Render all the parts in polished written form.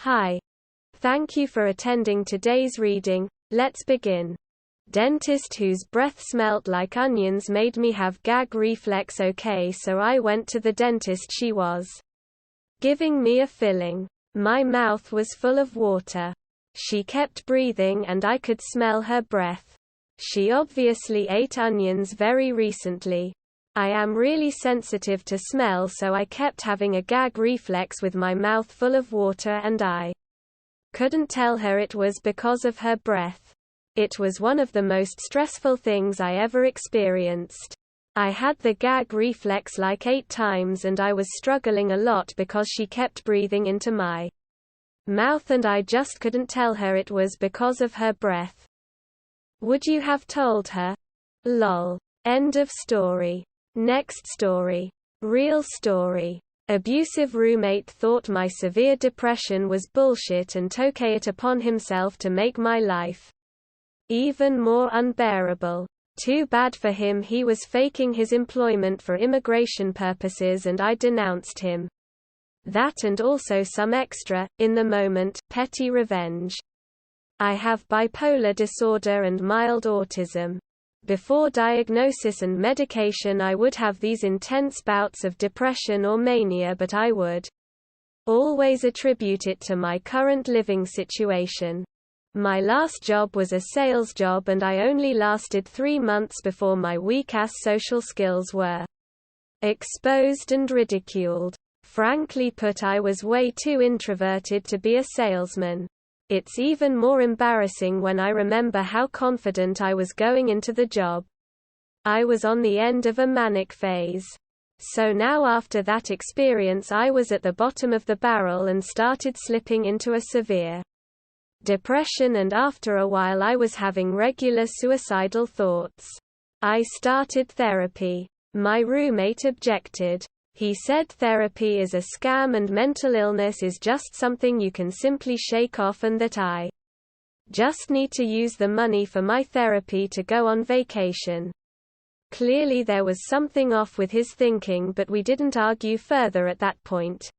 Hi. Thank you for attending today's reading. Let's begin. Dentist whose breath smelt like onions made me have gag reflex. Okay, so I went to the dentist. She was giving me a filling. My mouth was full of water. She kept breathing and I could smell her breath. She obviously ate onions very recently. I am really sensitive to smell, so I kept having a gag reflex with my mouth full of water, and I couldn't tell her it was because of her breath. It was one of the most stressful things I ever experienced. I had the gag reflex like 8 times and I was struggling a lot because she kept breathing into my mouth and I just couldn't tell her it was because of her breath. Would you have told her? Lol. End of story. Next story. Real story. Abusive roommate thought my severe depression was bullshit and took it upon himself to make my life even more unbearable. Too bad for him, he was faking his employment for immigration purposes and I denounced him. That and also some extra, in the moment, petty revenge. I have bipolar disorder and mild autism. Before diagnosis and medication I would have these intense bouts of depression or mania, but I would always attribute it to my current living situation. My last job was a sales job and I only lasted 3 months before my weak-ass social skills were exposed and ridiculed. Frankly put, I was way too introverted to be a salesman. It's even more embarrassing when I remember how confident I was going into the job. I was on the end of a manic phase. So now after that experience I was at the bottom of the barrel and started slipping into a severe depression, and after a while I was having regular suicidal thoughts. I started therapy. My roommate objected. He said therapy is a scam and mental illness is just something you can simply shake off, and that I just need to use the money for my therapy to go on vacation. Clearly there was something off with his thinking, but we didn't argue further at that point.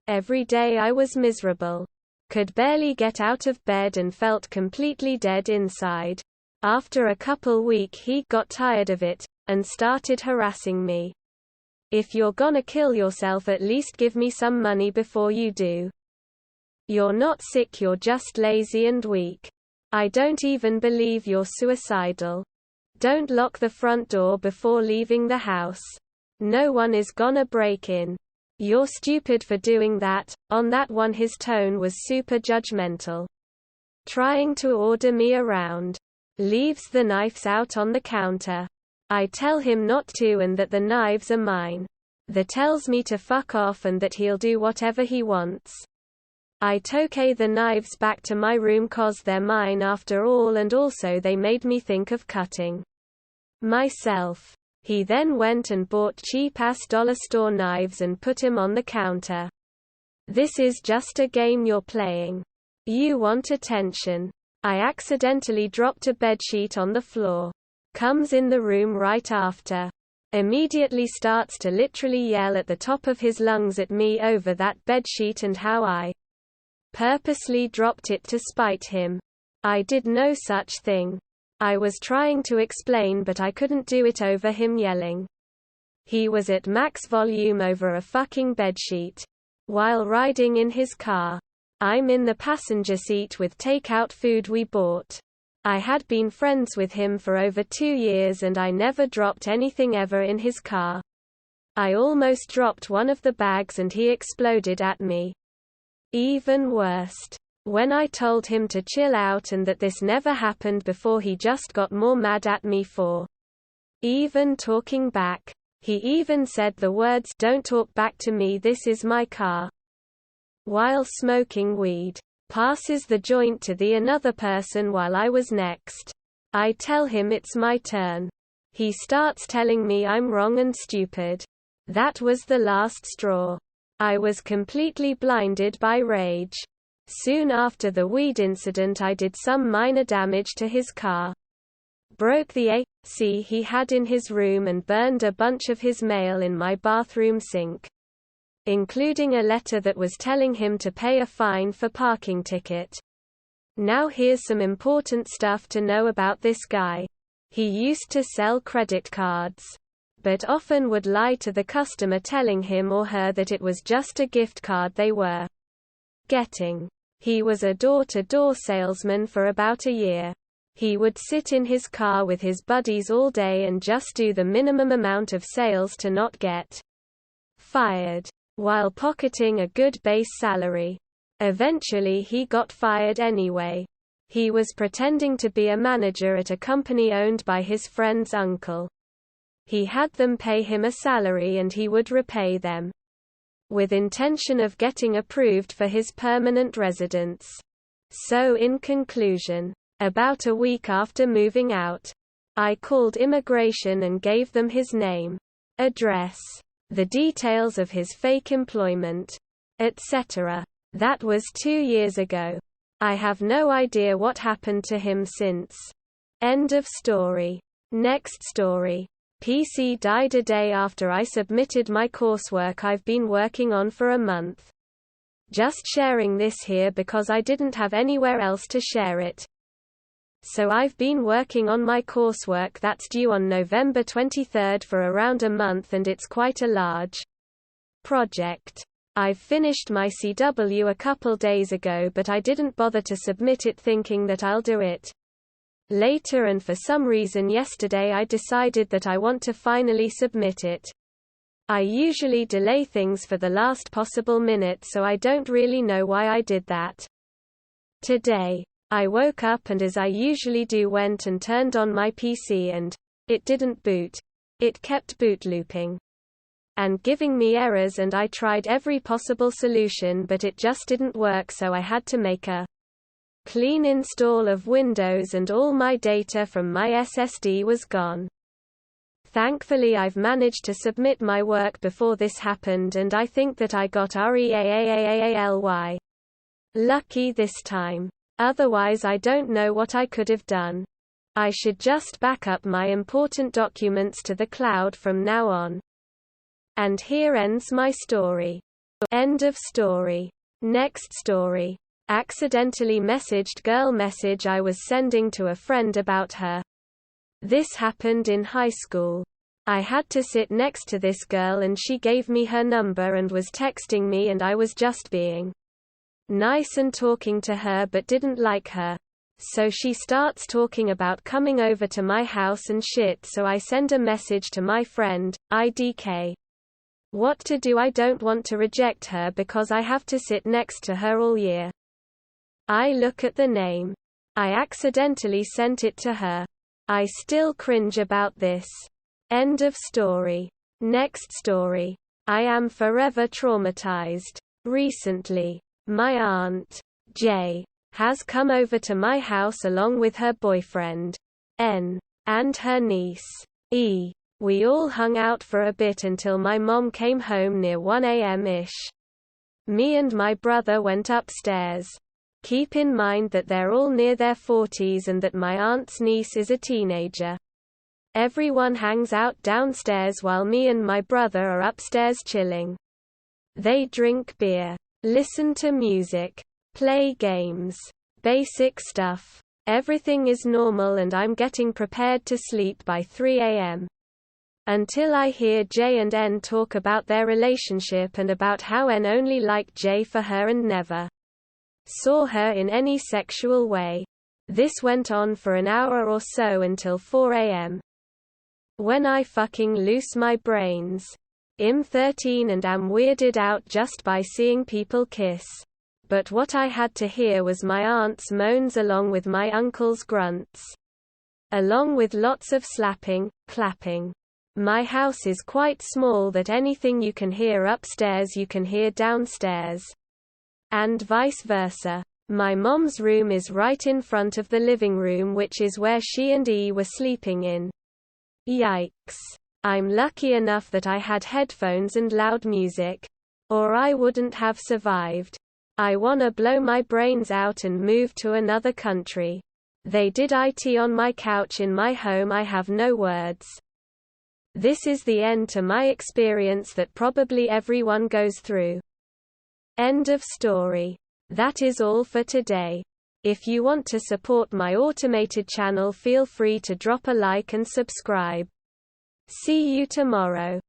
Every day I was miserable. Could barely get out of bed and felt completely dead inside. After a couple weeks he got tired of it and started harassing me. If you're gonna kill yourself, at least give me some money before you do. You're not sick, you're just lazy and weak. I don't even believe you're suicidal. Don't lock the front door before leaving the house. No one is gonna break in. You're stupid for doing that. On that one his tone was super judgmental. Trying to order me around. Leaves the knives out on the counter. I tell him not to and that the knives are mine. That tells me to fuck off and that he'll do whatever he wants. I took the knives back to my room cause they're mine after all, and also they made me think of cutting myself. He then went and bought cheap-ass dollar store knives and put him on the counter. This is just a game you're playing. You want attention. I accidentally dropped a bedsheet on the floor. Comes in the room right after. Immediately starts to literally yell at the top of his lungs at me over that bedsheet and how I purposely dropped it to spite him. I did no such thing. I was trying to explain but I couldn't do it over him yelling. He was at max volume over a fucking bedsheet. While riding in his car. I'm in the passenger seat with takeout food we bought. I had been friends with him for over 2 years and I never dropped anything ever in his car. I almost dropped one of the bags and he exploded at me. Even worst. When I told him to chill out and that this never happened before, he just got more mad at me for even talking back. He even said the words, "Don't talk back to me, this is my car." While smoking weed. Passes the joint to the another person while I was next. I tell him it's my turn. He starts telling me I'm wrong and stupid. That was the last straw. I was completely blinded by rage. Soon after the weed incident I did some minor damage to his car. Broke the AC he had in his room and burned a bunch of his mail in my bathroom sink. including a letter that was telling him to pay a fine for parking ticket. Now here's some important stuff to know about this guy. He used to sell credit cards, but often would lie to the customer, telling him or her that it was just a gift card they were getting. He was a door-to-door salesman for about a year. He would sit in his car with his buddies all day and just do the minimum amount of sales to not get fired, while pocketing a good base salary. Eventually he got fired anyway. He was pretending to be a manager at a company owned by his friend's uncle. He had them pay him a salary and he would repay them, with intention of getting approved for his permanent residence. So in conclusion, about a week after moving out, I called immigration and gave them his name, address, the details of his fake employment, etc. That was 2 years ago. I have no idea what happened to him since. End of story. Next story. PC died a day after I submitted my coursework I've been working on for a month. Just sharing this here because I didn't have anywhere else to share it. So I've been working on my coursework that's due on November 23rd for around a month, and it's quite a large project. I've finished my CW a couple days ago, but I didn't bother to submit it thinking that I'll do it later, and for some reason yesterday I decided that I want to finally submit it. I usually delay things for the last possible minute, so I don't really know why I did that. Today, I woke up and, as I usually do, went and turned on my PC and it didn't boot. It kept boot looping and giving me errors, and I tried every possible solution but it just didn't work, so I had to make a clean install of Windows and all my data from my SSD was gone. Thankfully I've managed to submit my work before this happened, and I think that I got REAAAALY lucky this time. Otherwise I don't know what I could have done. I should just back up my important documents to the cloud from now on. And here ends my story. End of story. Next story. Accidentally messaged girl message I was sending to a friend about her. This happened in high school. I had to sit next to this girl and she gave me her number and was texting me, and I was just being nice and talking to her but didn't like her. So she starts talking about coming over to my house and shit, so I send a message to my friend, IDK. What to do? I don't want to reject her because I have to sit next to her all year. I look at the name. I accidentally sent it to her. I still cringe about this. End of story. Next story. I am forever traumatized. Recently, my aunt, J, has come over to my house along with her boyfriend, N, and her niece, E. We all hung out for a bit until my mom came home near 1 a.m.-ish. Me and my brother went upstairs. Keep in mind that they're all near their 40s and that my aunt's niece is a teenager. Everyone hangs out downstairs while me and my brother are upstairs chilling. They drink beer, listen to music, play games. Basic stuff. Everything is normal and I'm getting prepared to sleep by 3 a.m. Until I hear J and N talk about their relationship and about how N only liked J for her and never saw her in any sexual way. This went on for an hour or so until 4 a.m. when I fucking lose my brains. I'm 13 and am weirded out just by seeing people kiss. But what I had to hear was my aunt's moans along with my uncle's grunts. Along with lots of slapping, clapping. My house is quite small that anything you can hear upstairs you can hear downstairs. And vice versa. My mom's room is right in front of the living room, which is where she and E were sleeping in. Yikes. I'm lucky enough that I had headphones and loud music. Or I wouldn't have survived. I wanna blow my brains out and move to another country. They did it on my couch in my home. I have no words. This is the end to my experience that probably everyone goes through. End of story. That is all for today. If you want to support my automated channel, feel free to drop a like and subscribe. See you tomorrow.